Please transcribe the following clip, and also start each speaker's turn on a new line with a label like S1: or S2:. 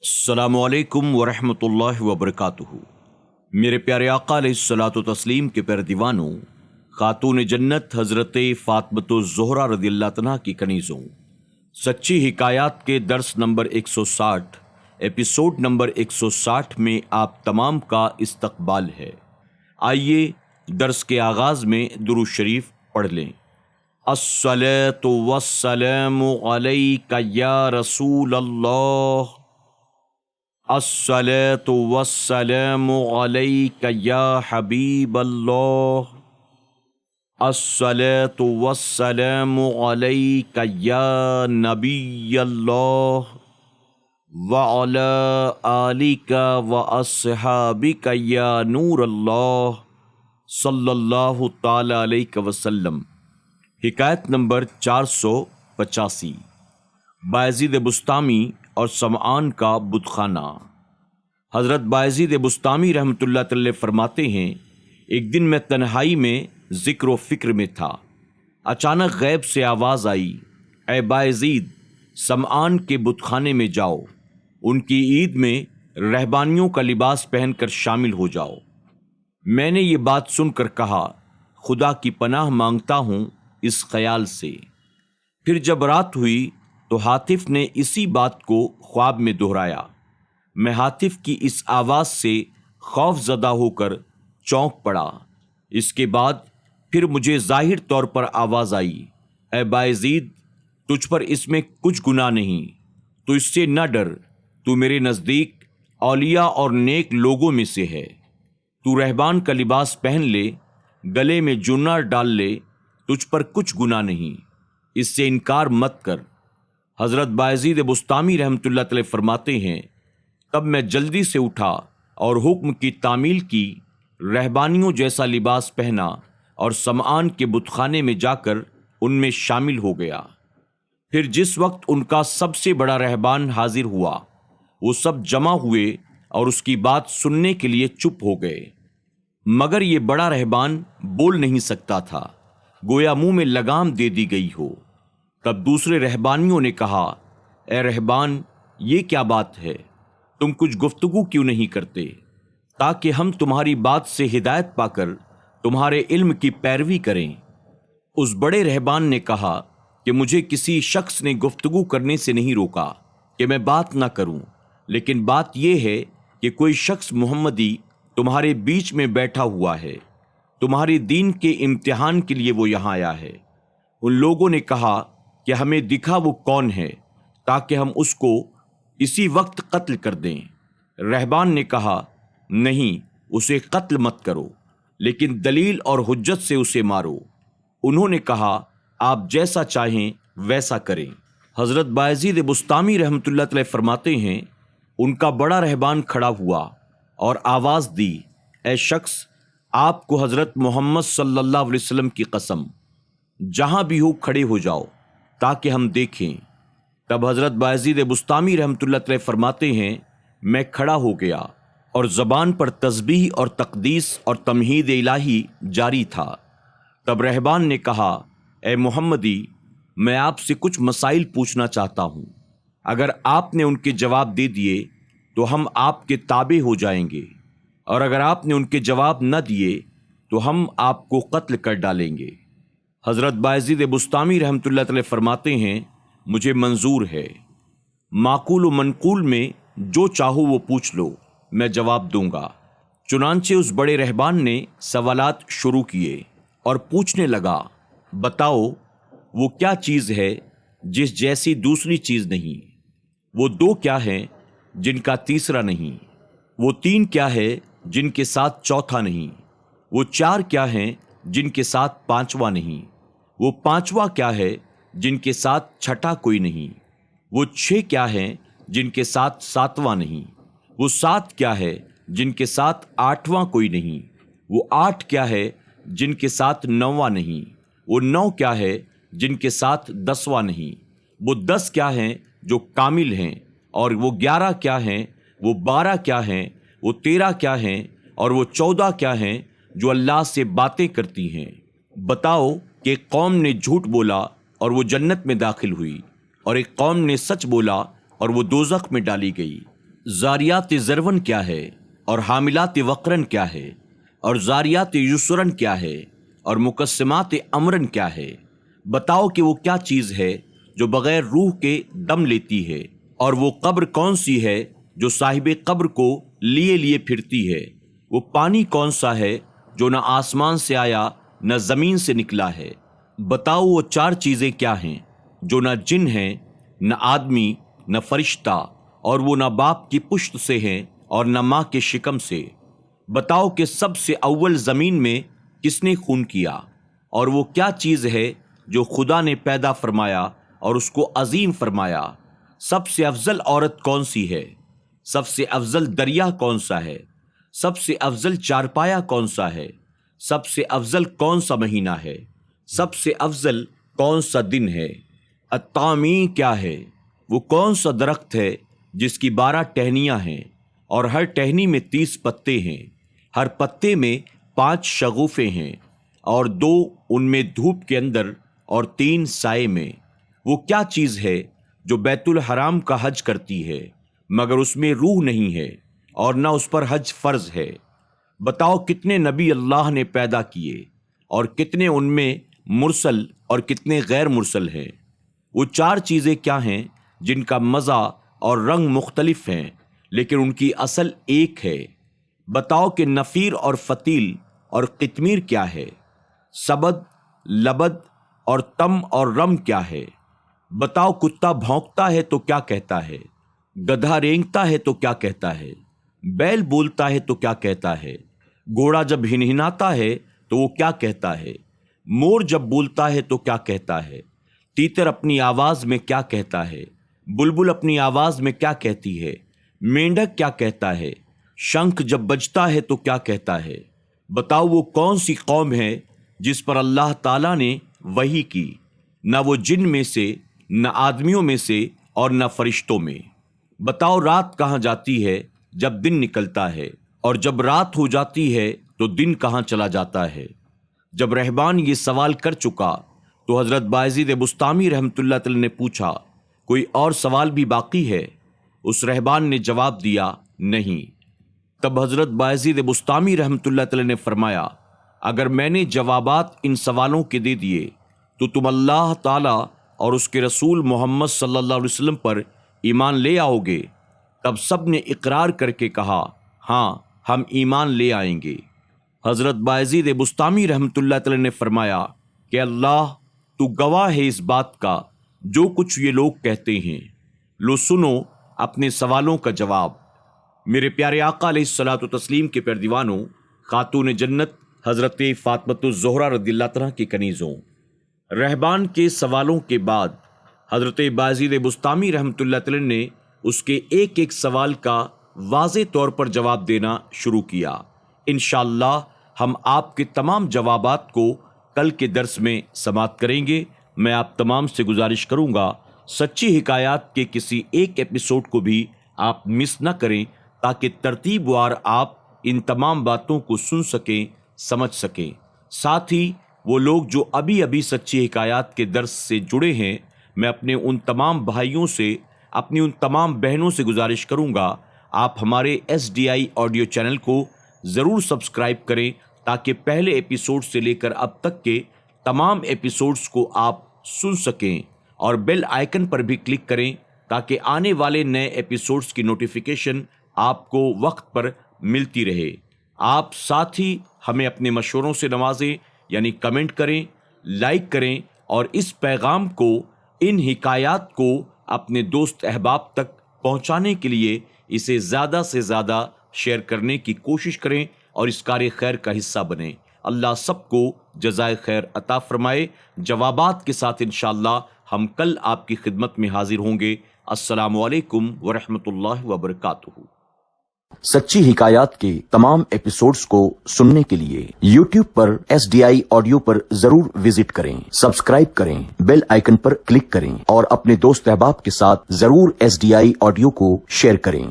S1: السلام علیکم ورحمۃ اللہ وبرکاتہ۔ میرے پیارے آقا علیہ الصلوۃ والتسلیم کے پیارے دیوانوں، خاتون جنت حضرت فاطمۃ الزہرا رضی اللہ عنہا کی کنیزوں، سچی حکایات کے درس نمبر 160 ایپیسوڈ نمبر 160 میں آپ تمام کا استقبال ہے۔ آئیے درس کے آغاز میں درود شریف پڑھ لیں۔ الصلاۃ والسلام علیک یا رسول اللہ، الصلاۃ والسلام علیک یا حبیب اللہ، الصلاۃ والسلام علیک یا نبی اللہ، وعلی آلک واصحابک یا نور اللہ، صلی اللہ تعالی علیہ وسلم۔ حکایت نمبر 485، بایزید بسطامی اور سمعان کا بت خانہ۔ حضرت بایزید بسطامی رحمۃ اللہ تعالی فرماتے ہیں، ایک دن میں تنہائی میں ذکر و فکر میں تھا، اچانک غیب سے آواز آئی، اے بایزید، سمعان کے بت خانے میں جاؤ، ان کی عید میں رہبانیوں کا لباس پہن کر شامل ہو جاؤ۔ میں نے یہ بات سن کر کہا، خدا کی پناہ مانگتا ہوں اس خیال سے۔ پھر جب رات ہوئی تو ہاتف نے اسی بات کو خواب میں دہرایا۔ میں ہاتف کی اس آواز سے خوف زدہ ہو کر چونک پڑا۔ اس کے بعد پھر مجھے ظاہر طور پر آواز آئی، اے بایزید، تجھ پر اس میں کچھ گناہ نہیں، تو اس سے نہ ڈر، تو میرے نزدیک اولیاء اور نیک لوگوں میں سے ہے۔ تو رہبان کا لباس پہن لے، گلے میں جونار ڈال لے، تجھ پر کچھ گناہ نہیں، اس سے انکار مت کر۔ حضرت بایزید بسطامی رحمۃ اللہ تعالی فرماتے ہیں، تب میں جلدی سے اٹھا اور حکم کی تعمیل کی، رہبانیوں جیسا لباس پہنا اور سمعان کے بت خانے میں جا کر ان میں شامل ہو گیا۔ پھر جس وقت ان کا سب سے بڑا رہبان حاضر ہوا، وہ سب جمع ہوئے اور اس کی بات سننے کے لیے چپ ہو گئے، مگر یہ بڑا رہبان بول نہیں سکتا تھا، گویا منہ میں لگام دے دی گئی ہو۔ تب دوسرے رہبانیوں نے کہا، اے رہبان، یہ کیا بات ہے؟ تم کچھ گفتگو کیوں نہیں کرتے تاکہ ہم تمہاری بات سے ہدایت پا کر تمہارے علم کی پیروی کریں؟ اس بڑے رہبان نے کہا کہ مجھے کسی شخص نے گفتگو کرنے سے نہیں روکا کہ میں بات نہ کروں، لیکن بات یہ ہے کہ کوئی شخص محمدی تمہارے بیچ میں بیٹھا ہوا ہے، تمہاری دین کے امتحان کے لیے وہ یہاں آیا ہے۔ ان لوگوں نے کہا کہ ہمیں دکھا وہ کون ہے تاکہ ہم اس کو اسی وقت قتل کر دیں۔ رہبان نے کہا، نہیں، اسے قتل مت کرو، لیکن دلیل اور حجت سے اسے مارو۔ انہوں نے کہا، آپ جیسا چاہیں ویسا کریں۔ حضرت بایزید بسطامی رحمۃ اللہ تعالی فرماتے ہیں، ان کا بڑا رہبان کھڑا ہوا اور آواز دی، اے شخص، آپ کو حضرت محمد صلی اللہ علیہ وسلم کی قسم، جہاں بھی ہو کھڑے ہو جاؤ تاکہ ہم دیکھیں۔ تب حضرت بایزید بسطامی رحمۃ اللہ تعالی فرماتے ہیں، میں کھڑا ہو گیا اور زبان پر تسبیح اور تقدیس اور تمہید الہی جاری تھا۔ تب رہبان نے کہا، اے محمدی، میں آپ سے کچھ مسائل پوچھنا چاہتا ہوں، اگر آپ نے ان کے جواب دے دیے تو ہم آپ کے تابع ہو جائیں گے، اور اگر آپ نے ان کے جواب نہ دیے تو ہم آپ کو قتل کر ڈالیں گے۔ حضرت بایزید بسطامی رحمۃ اللہ تعالی فرماتے ہیں، مجھے منظور ہے، معقول و منقول میں جو چاہو وہ پوچھ لو، میں جواب دوں گا۔ چنانچہ اس بڑے رہبان نے سوالات شروع کیے اور پوچھنے لگا، بتاؤ وہ کیا چیز ہے جس جیسی دوسری چیز نہیں؟ وہ دو کیا ہیں جن کا تیسرا نہیں؟ وہ تین کیا ہے جن کے ساتھ چوتھا نہیں؟ وہ چار کیا ہیں جن کے ساتھ پانچواں نہیں؟ وہ پانچواں کیا ہے جن کے ساتھ چھٹا کوئی نہیں؟ وہ چھ کیا ہیں جن کے ساتھ ساتواں نہیں؟ وہ سات کیا ہے جن کے ساتھ آٹھواں کوئی نہیں؟ وہ آٹھ کیا ہے جن کے ساتھ نواں نہیں؟ وہ نو کیا ہے جن کے ساتھ دسواں نہیں؟ وہ 10 کیا ہیں جو کامل ہیں، اور وہ 11 کیا ہیں؟ وہ 12 کیا ہیں؟ وہ 13 کیا ہیں؟ اور وہ 14 کیا ہیں جو اللہ سے باتیں کرتی ہیں؟ بتاؤ کہ ایک قوم نے جھوٹ بولا اور وہ جنت میں داخل ہوئی، اور ایک قوم نے سچ بولا اور وہ دوزخ میں ڈالی گئی۔ زاریات ذرون کیا ہے اور حاملات وقرن کیا ہے اور زاریات یسرن کیا ہے اور مقسمات امرن کیا ہے؟ بتاؤ کہ وہ کیا چیز ہے جو بغیر روح کے دم لیتی ہے، اور وہ قبر کون سی ہے جو صاحب قبر کو لیے لیے پھرتی ہے؟ وہ پانی کون سا ہے جو نہ آسمان سے آیا نہ زمین سے نکلا ہے؟ بتاؤ وہ چار چیزیں کیا ہیں جو نہ جن ہیں نہ آدمی نہ فرشتہ، اور وہ نہ باپ کی پشت سے ہیں اور نہ ماں کے شکم سے؟ بتاؤ کہ سب سے اول زمین میں کس نے خون کیا، اور وہ کیا چیز ہے جو خدا نے پیدا فرمایا اور اس کو عظیم فرمایا؟ سب سے افضل عورت کون سی ہے؟ سب سے افضل دریا کون سا ہے؟ سب سے افضل چارپایا کون سا ہے؟ سب سے افضل کون سا مہینہ ہے؟ سب سے افضل کون سا دن ہے؟ الطامی کیا ہے؟ وہ کون سا درخت ہے جس کی 12 ٹہنیاں ہیں اور ہر ٹہنی میں 30 پتے ہیں، ہر پتے میں 5 شگوفے ہیں اور 2 ان میں دھوپ کے اندر اور 3 سائے میں؟ وہ کیا چیز ہے جو بیت الحرام کا حج کرتی ہے مگر اس میں روح نہیں ہے اور نہ اس پر حج فرض ہے؟ بتاؤ کتنے نبی اللہ نے پیدا کیے اور کتنے ان میں مرسل اور کتنے غیر مرسل ہیں؟ وہ 4 چیزیں کیا ہیں جن کا مزہ اور رنگ مختلف ہیں لیکن ان کی اصل ایک ہے؟ بتاؤ کہ نفیر اور فتیل اور قطمیر کیا ہے؟ سبد، لبد اور تم اور رم کیا ہے؟ بتاؤ کتا بھونکتا ہے تو کیا کہتا ہے؟ گدھا رینگتا ہے تو کیا کہتا ہے؟ بیل بولتا ہے تو کیا کہتا ہے؟ گھوڑا جب ہنہناتا ہے تو وہ کیا کہتا ہے؟ مور جب بولتا ہے تو کیا کہتا ہے؟ تیتر اپنی آواز میں کیا کہتا ہے؟ بلبل اپنی آواز میں کیا کہتی ہے؟ مینڈک کیا کہتا ہے؟ شنکھ جب بجتا ہے تو کیا کہتا ہے؟ بتاؤ وہ کون سی قوم ہے جس پر اللہ تعالیٰ نے وحی کی، نہ وہ جن میں سے نہ آدمیوں میں سے اور نہ فرشتوں میں؟ بتاؤ رات کہاں جاتی ہے جب دن نکلتا ہے، اور جب رات ہو جاتی ہے تو دن کہاں چلا جاتا ہے؟ جب رہبان یہ سوال کر چکا تو حضرت بایزید بسطامی رحمۃ اللہ تعالی نے پوچھا، کوئی اور سوال بھی باقی ہے؟ اس رہبان نے جواب دیا، نہیں۔ تب حضرت بایزید بسطامی رحمۃ اللہ تعالی نے فرمایا، اگر میں نے جوابات ان سوالوں کے دے دیے تو تم اللہ تعالیٰ اور اس کے رسول محمد صلی اللہ علیہ وسلم پر ایمان لے آؤ گے؟ تب سب نے اقرار کر کے کہا، ہاں ہم ایمان لے آئیں گے۔ حضرت بایزید بسطامی رحمۃ اللہ تعالی نے فرمایا کہ اللہ تو گواہ ہے اس بات کا جو کچھ یہ لوگ کہتے ہیں، لو سنو اپنے سوالوں کا جواب۔ میرے پیارے آقا علیہ الصلوۃ والتسلیم کے پیردیوانوں، خاتون جنت حضرت فاطمۃ الزہرا رضی اللہ عنہا کی کنیزوں، رہبان کے سوالوں کے بعد حضرت بایزید بسطامی رحمۃ اللہ تعالی نے اس کے ایک ایک سوال کا واضح طور پر جواب دینا شروع کیا۔ انشاءاللہ ہم آپ کے تمام جوابات کو کل کے درس میں سماعت کریں گے۔ میں آپ تمام سے گزارش کروں گا سچی حکایات کے کسی ایک ایپیسوڈ کو بھی آپ مس نہ کریں تاکہ ترتیب وار آپ ان تمام باتوں کو سن سکیں، سمجھ سکیں۔ ساتھ ہی وہ لوگ جو ابھی ابھی سچی حکایات کے درس سے جڑے ہیں، میں اپنے ان تمام بھائیوں سے، اپنی ان تمام بہنوں سے گزارش کروں گا آپ ہمارے SDI آڈیو چینل کو ضرور سبسکرائب کریں تاکہ پہلے ایپیسوڈ سے لے کر اب تک کے تمام ایپیسوڈز کو آپ سن سکیں، اور بیل آئیکن پر بھی کلک کریں تاکہ آنے والے نئے ایپیسوڈز کی نوٹیفیکیشن آپ کو وقت پر ملتی رہے۔ آپ ساتھ ہی ہمیں اپنے مشوروں سے نوازیں، یعنی کمنٹ کریں، لائک کریں، اور اس پیغام کو، ان حکایات کو اپنے دوست احباب تک پہنچانے کے لیے اسے زیادہ سے زیادہ شیئر کرنے کی کوشش کریں اور اس کار خیر کا حصہ بنیں۔ اللہ سب کو جزائے خیر عطا فرمائے۔ جوابات کے ساتھ انشاءاللہ ہم کل آپ کی خدمت میں حاضر ہوں گے۔ السلام علیکم ورحمۃ اللہ وبرکاتہ۔
S2: سچی حکایات کے تمام ایپیسوڈز کو سننے کے لیے YouTube پر SDI آڈیو پر ضرور وزٹ کریں، سبسکرائب کریں، بیل آئیکن پر کلک کریں اور اپنے دوست احباب کے ساتھ ضرور SDI آڈیو کو شیئر کریں۔